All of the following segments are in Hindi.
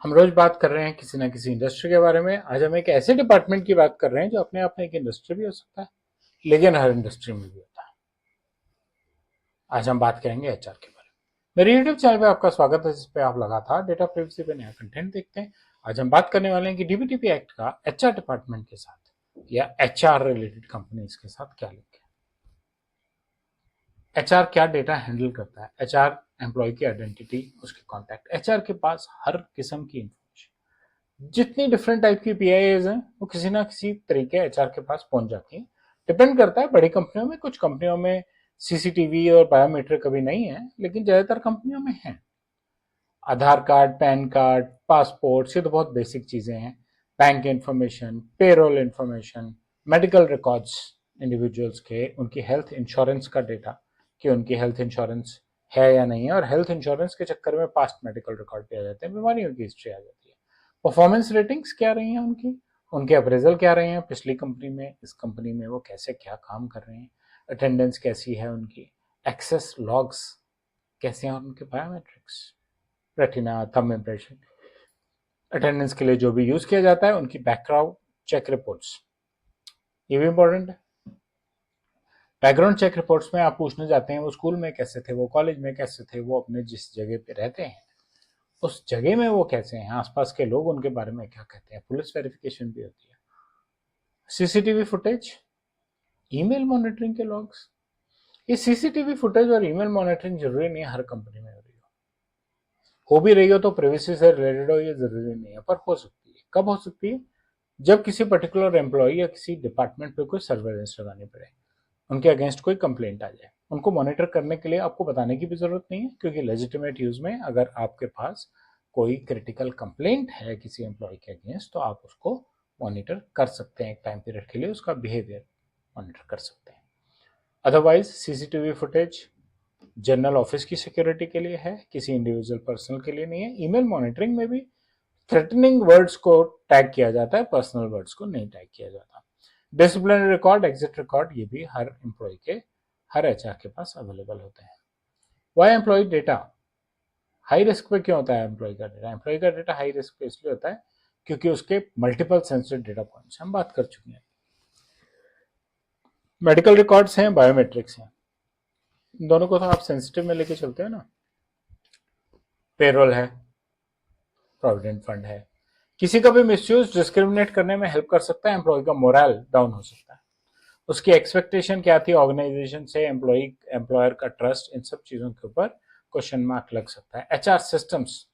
हम रोज बात कर रहे हैं किसी ना किसी इंडस्ट्री के बारे में। आज हम एक ऐसे डिपार्टमेंट की बात कर रहे हैं जो अपने आप में एक इंडस्ट्री भी हो सकता है, लेकिन हर इंडस्ट्री में भी होता है। आज हम बात करेंगे एचआर के बारे में। मेरे यूट्यूब चैनल पे आपका स्वागत है, जिस पे आप लगातार डेटा प्राइवेसी पे नया कंटेंट देखते हैं। आज हम बात करने वाले हैं कि डीबीटीपी एक्ट का एचआर डिपार्टमेंट के साथ या एचआर रिलेटेड कंपनीज के साथ क्या लिंक है। एचआर क्या डेटा हैंडल करता है, एचआर एम्प्लॉय की आइडेंटिटी, उसके कॉन्टैक्ट। एचआर के पास हर किस्म की इंफॉर्मेशन, जितनी डिफरेंट टाइप की पीआईएज हैं वो किसी ना किसी तरीके एचआर के पास पहुंच जाती है। डिपेंड करता है, बड़ी कंपनियों में, कुछ कंपनियों में सीसीटीवी और बायोमेट्रिक कभी नहीं है, लेकिन ज्यादातर कंपनियों में है। आधार कार्ड, पैन कार्ड, पासपोर्ट, ये तो बहुत बेसिक चीजें हैं। Bank information, payroll information, medical records, individuals के उनकी हेल्थ इंश्योरेंस का डेटा कि उनकी हेल्थ इंश्योरेंस है या नहीं है, और हेल्थ इंश्योरेंस के चक्कर में पास्ट मेडिकल रिकॉर्ड भी आ जाते हैं, बीमारियों की हिस्ट्री आ जाती है। परफॉर्मेंस रेटिंग्स क्या रही हैं उनकी, उनके अप्रेजल क्या रहे हैं पिछली कंपनी में, इस कंपनी में वो कैसे क्या काम कर रहे हैं, अटेंडेंस कैसी है उनकी, एक्सेस लॉग्स कैसे हैं, उनके biometrics, retina, thumb impression, attendance के लिए जो भी यूज किया जाता है, उनकी बैकग्राउंड चेक रिपोर्ट्स, ये भी इंपॉर्टेंट है। बैकग्राउंड चेक रिपोर्ट्स में आप पूछने जाते हैं वो स्कूल में कैसे थे, वो कॉलेज में कैसे थे, वो अपने जिस जगह पे रहते हैं उस जगह में वो कैसे हैं, आसपास के लोग उनके बारे में क्या कहते हैं। पुलिस वेरिफिकेशन भी होती है। सीसीटीवी फुटेज, ईमेल मॉनिटरिंग के लॉग्स। ये सीसीटीवी फुटेज और ईमेल मॉनिटरिंग जरूरी नहीं है हर कंपनी में हो भी रही हो तो प्राइवेसी से रिलेटेड हो, ये जरूरी नहीं है, पर हो सकती है। कब हो सकती है? जब किसी पर्टिकुलर एम्प्लॉय या किसी डिपार्टमेंट पे कोई सर्वेलेंस लगानी पड़े, उनके अगेंस्ट कोई कंप्लेंट आ जाए। उनको मॉनिटर करने के लिए आपको बताने की भी जरूरत नहीं है, क्योंकि लेजिटिमेट यूज में अगर आपके पास कोई क्रिटिकल कंप्लेंट है किसी एम्प्लॉय के अगेंस्ट, तो आप उसको मॉनिटर कर सकते हैं, एक टाइम पीरियड के लिए उसका बिहेवियर मॉनिटर कर सकते हैं। Otherwise CCTV footage general office की सिक्योरिटी के लिए है, किसी इंडिविजुअल पर्सनल के लिए नहीं है। ईमेल मॉनिटरिंग में भी थ्रेटनिंग वर्ड्स को टैग किया जाता है, पर्सनल वर्ड्स को नहीं टैग किया जाता। डिसिप्लिनरी रिकॉर्ड, एग्जिट रिकॉर्ड, ये भी हर एम्प्लॉय के, हर एचआर के पास अवेलेबल होते हैं। Why employ data high risk पे क्यों होता है? एम्प्लॉय का डेटा, एम्प्लॉय का डेटा हाई रिस्क पे इसलिए होता है क्योंकि उसके मल्टीपल सेंसिटिव डेटा पॉइंट्स, हम बात कर चुके हैं। मेडिकल रिकॉर्ड्स हैं, बायोमेट्रिक्स हैं, इन दोनों को तो आप सेंसिटिव में लेके चलते हो ना। पेरोल है, प्रोविडेंट फंड है, किसी का भी मिसयूज डिस्क्रिमिनेट करने में हेल्प कर सकता है, एम्प्लॉय का मोरल डाउन हो सकता है। उसकी एक्सपेक्टेशन क्या थी ऑर्गेनाइजेशन से, एम्प्लॉय एम्प्लॉयर का ट्रस्ट, इन सब चीजों के ऊपर क्वेश्चन मार्क लग सकता है। एचआर सिस्टम्स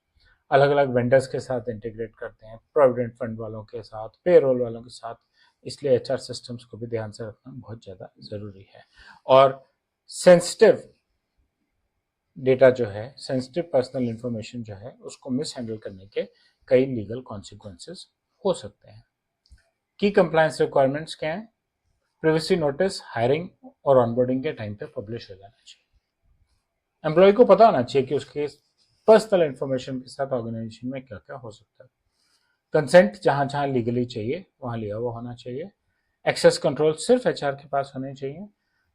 अलग अलग वेंडर्स के साथ इंटीग्रेट करते हैं, प्रोविडेंट फंड वालों के साथ, पेरोल वालों के साथ, इसलिए एचआर सिस्टम्स को भी ध्यान से रखना बहुत ज्यादा जरूरी है। और सेंसिटिव डेटा जो है, सेंसिटिव पर्सनल इंफॉर्मेशन जो है, उसको मिस हैंडल करने के कई लीगल कॉन्सिक्वेंसेस हो सकते हैं। की कंप्लायंस रिक्वायरमेंट्स क्या है? प्राइवेसी नोटिस हायरिंग और ऑनबोर्डिंग के टाइम पे पब्लिश हो जाना चाहिए। एम्प्लॉय को पता होना चाहिए कि उसके पर्सनल इंफॉर्मेशन के साथ ऑर्गेनाइजेशन में क्या क्या हो सकता है। कंसेंट जहां जहां लीगली चाहिए वहां लिया हुआ होना चाहिए। एक्सेस कंट्रोल सिर्फ एचआर के पास होने चाहिए।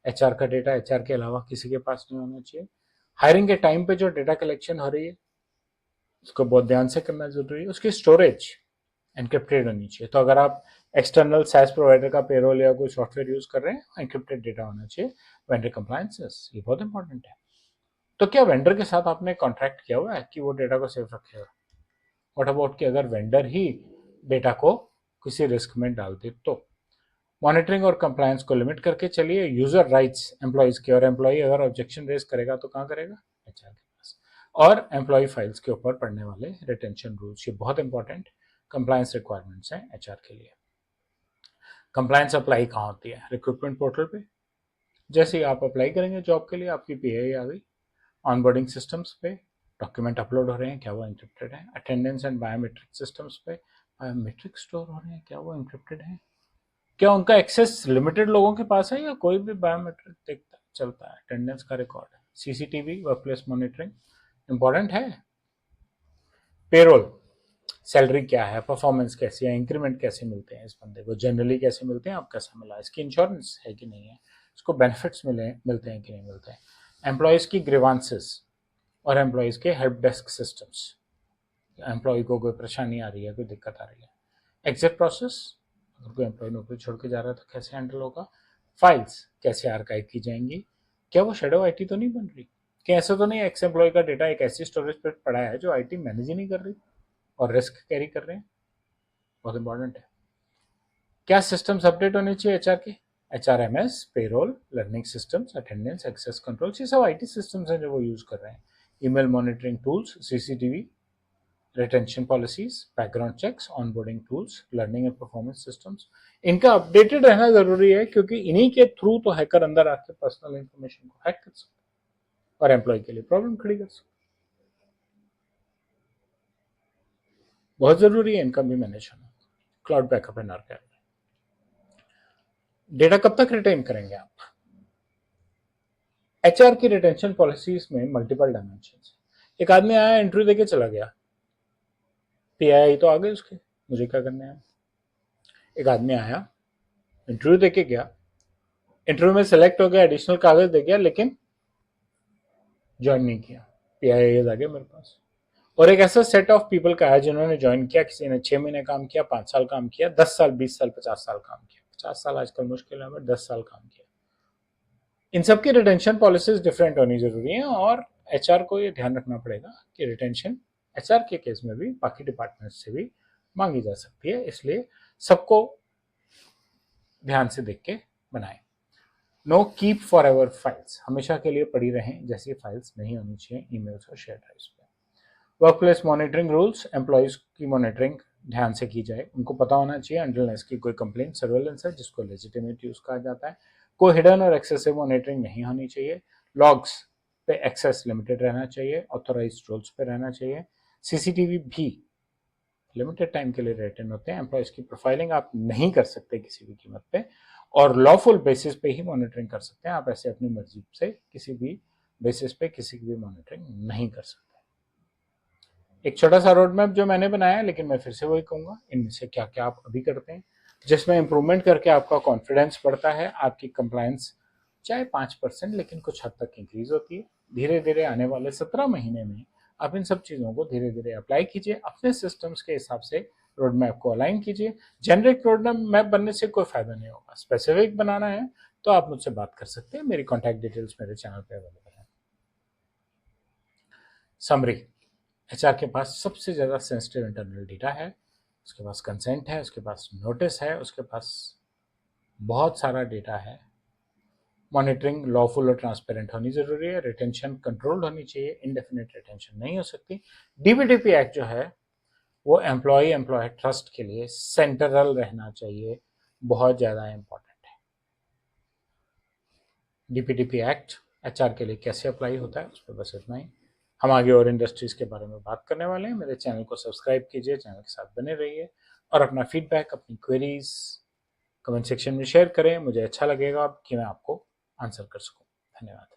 एचआर का डेटा एचआर के अलावा किसी के पास नहीं होना चाहिए। हायरिंग के टाइम पे जो डेटा कलेक्शन हो रही है उसको बहुत ध्यान से करना जरूरी है। उसकी स्टोरेज एनक्रिप्टेड होनी चाहिए। तो अगर आप एक्सटर्नल सैस प्रोवाइडर का पेरोल या कोई सॉफ्टवेयर यूज कर रहे हैं, एनक्रिप्टेड डेटा होना चाहिए। वेंडर कंप्लायंसेस, ये बहुत इंपॉर्टेंट है। तो क्या वेंडर के साथ आपने कॉन्ट्रैक्ट किया हुआ है कि वो डेटा को सेफ रखेगा? व्हाट अबाउट कि अगर वेंडर ही डेटा को किसी रिस्क में डाल दे तो? मॉनिटरिंग और कंप्लायंस को लिमिट करके चलिए। यूजर राइट्स एम्प्लॉयज के, और एम्प्लॉय अगर ऑब्जेक्शन रेज करेगा तो कहाँ करेगा? एचआर के पास। और एम्प्लॉय फाइल्स के ऊपर पढ़ने वाले रिटेंशन रूल्स, ये बहुत इंपॉर्टेंट कंप्लायंस रिक्वायरमेंट्स हैं एचआर के लिए। कंप्लायंस अप्लाई कहाँ होती है? रिक्रूटमेंट पोर्टल पे। जैसे ही आप अप्लाई करेंगे जॉब के लिए, आपकी पीआई आ गई। ऑनबोर्डिंग सिस्टम्स पे डॉक्यूमेंट अपलोड हो रहे हैं, क्या वो इंक्रिप्टेड है? अटेंडेंस एंड बायोमेट्रिक सिस्टम्स पे बायोमेट्रिक स्टोर हो रहे हैं, क्या वो इंक्रिप्टेड है? क्या उनका एक्सेस लिमिटेड लोगों के पास है या कोई भी बायोमेट्रिक देखता चलता है? अटेंडेंस का रिकॉर्ड है, सीसीटीवी, वर्कप्लेस मॉनिटरिंग इंपॉर्टेंट है। पेरोल, सैलरी क्या है, परफॉर्मेंस कैसी है, इंक्रीमेंट कैसे मिलते हैं इस बंदे को, जनरली कैसे मिलते हैं, अब कैसा मिला, इसकी इंश्योरेंस है कि नहीं है, इसको बेनिफिट्स मिलते हैं कि नहीं मिलते हैं। एम्प्लॉयज की ग्रीवांसेस और एम्प्लॉयज के हेल्प डेस्क सिस्टम्स, एम्प्लॉय को कोई परेशानी आ रही है, कोई दिक्कत आ रही है। एग्जिट प्रोसेस, अगर कोई एम्प्लॉय नौकरी छोड़ के जा रहा है तो कैसे हैंडल होगा। फाइल्स कैसे आर्काइव की जाएंगी, क्या वो शेडो आईटी तो नहीं बन रही, क्या ऐसा तो नहीं एक्स एम्प्लॉय का डेटा एक ऐसी स्टोरेज पर पड़ा है जो आईटी मैनेज ही नहीं कर रही और रिस्क कैरी कर रहे हैं। बहुत इंपॉर्टेंट है। क्या सिस्टम्स अपडेट होने चाहिए एचआर के, HRMS, payroll, learning systems, attendance, access control, ये सब आईटी सिस्टम्स हैं जो वो यूज कर रहे हैं। Email monitoring tools, CCTV, retention policies, background checks, onboarding tools, learning and performance systems, इनका अपडेटेड रहना जरूरी है, क्योंकि इन्हीं के थ्रू तो हैकर अंदर आके पर्सनल इंफॉर्मेशन को हैक कर सकते और एम्प्लॉय के लिए प्रॉब्लम खड़ी कर सकते। बहुत जरूरी है इनका भी मैनेज होना। Cloud backup and archive. Data कब तक रिटेन करेंगे आप। एचआर की रिटेंशन पॉलिसीज में मल्टीपल डायमेंशन। एक आदमी आया, इंटरव्यू देके चला गया, पीआई तो आ गए उसके, मुझे क्या करना है। एक आदमी आया, इंटरव्यू देके गया, इंटरव्यू में सेलेक्ट हो गया, एडिशनल कागज दे गया, लेकिन ज्वाइन नहीं किया। पीआई आ गया मेरे पास। और एक ऐसा सेट ऑफ पीपल का है जिन्होंने ज्वाइन किया, किसी ने 6 महीने काम किया, 5 साल काम किया, 10 साल, 20 साल, 50 साल काम किया। 50 साल आजकल मुश्किल है, 10 साल काम किया। इन सबकी रिटेंशन पॉलिसीज डिफरेंट होनी जरूरी है, और एचआर को ये ध्यान रखना पड़ेगा कि रिटेंशन एचआर के केस में भी बाकी डिपार्टमेंट से भी मांगी जा सकती है, इसलिए सबको ध्यान से देख के बनाएं। Know keep for ever files, हमेशा के लिए पड़ी रहें जैसी फाइल्स नहीं होनी चाहिए ईमेल्स और शेयर ड्राइव्स पे। वर्कप्लेस मॉनिटरिंग रूल्स, एम्प्लॉयज की मॉनिटरिंग ध्यान से की जाए, उनको पता होना चाहिए अनटिल की कोई कंप्लेंट सर्वेलेंस है जिसको लेजिटिमेट यूज कहा जाता है। कोई हिडन और एक्सेसिव मॉनिटरिंग नहीं होनी चाहिए। लॉग्स पे एक्सेस लिमिटेड रहना चाहिए, ऑथोराइज रोल्स पे रहना चाहिए। सीसीटीवी भी लिमिटेड टाइम के लिए रिटर्न होते हैं। एम्प्लॉयज की प्रोफाइलिंग आप नहीं कर सकते किसी भी कीमत पे, और लॉफुल बेसिस पे ही मॉनिटरिंग कर सकते हैं। आप ऐसे अपनी मर्जी से किसी भी बेसिस पे किसी की भी मॉनिटरिंग नहीं कर सकते। एक छोटा सा रोड मैप जो मैंने बनाया, लेकिन मैं फिर से वही कहूंगा, इनमें से क्या क्या आप अभी करते हैं जिसमें इंप्रूवमेंट करके आपका कॉन्फिडेंस बढ़ता है, आपकी कंप्लायंस चाहे 5% लेकिन कुछ हद तक इंक्रीज होती है। धीरे धीरे आने वाले 17 महीने में आप इन सब चीज़ों को धीरे धीरे अप्लाई कीजिए, अपने सिस्टम्स के हिसाब से रोड मैप को अलाइन कीजिए। जेनरिक रोड मैप बनने से कोई फायदा नहीं होगा, स्पेसिफिक बनाना है तो आप मुझसे बात कर सकते हैं, मेरी कॉन्टैक्ट डिटेल्स मेरे चैनल पे अवेलेबल है। समरी, एचआर के पास सबसे ज़्यादा सेंसिटिव इंटरनल डेटा है, उसके पास कंसेंट है, उसके पास नोटिस है, उसके पास बहुत सारा डेटा है। मॉनिटरिंग लॉफुल और ट्रांसपेरेंट होनी जरूरी है। रिटेंशन कंट्रोल्ड होनी चाहिए, इनडेफिनेट रिटेंशन नहीं हो सकती। डीपीडीपी एक्ट जो है वो एम्प्लॉय ट्रस्ट के लिए सेंट्रल रहना चाहिए, बहुत ज़्यादा इंपॉर्टेंट है। डीपीडीपी एक्ट एचआर के लिए कैसे अप्लाई होता है उस पर बस इतना ही। हम आगे और इंडस्ट्रीज के बारे में बात करने वाले हैं। मेरे चैनल को सब्सक्राइब कीजिए, चैनल के साथ बने रहिए, और अपना फीडबैक, अपनी क्वेरीज कमेंट सेक्शन में शेयर करें। मुझे अच्छा लगेगा कि मैं आपको आंसर कर सकूं। धन्यवाद।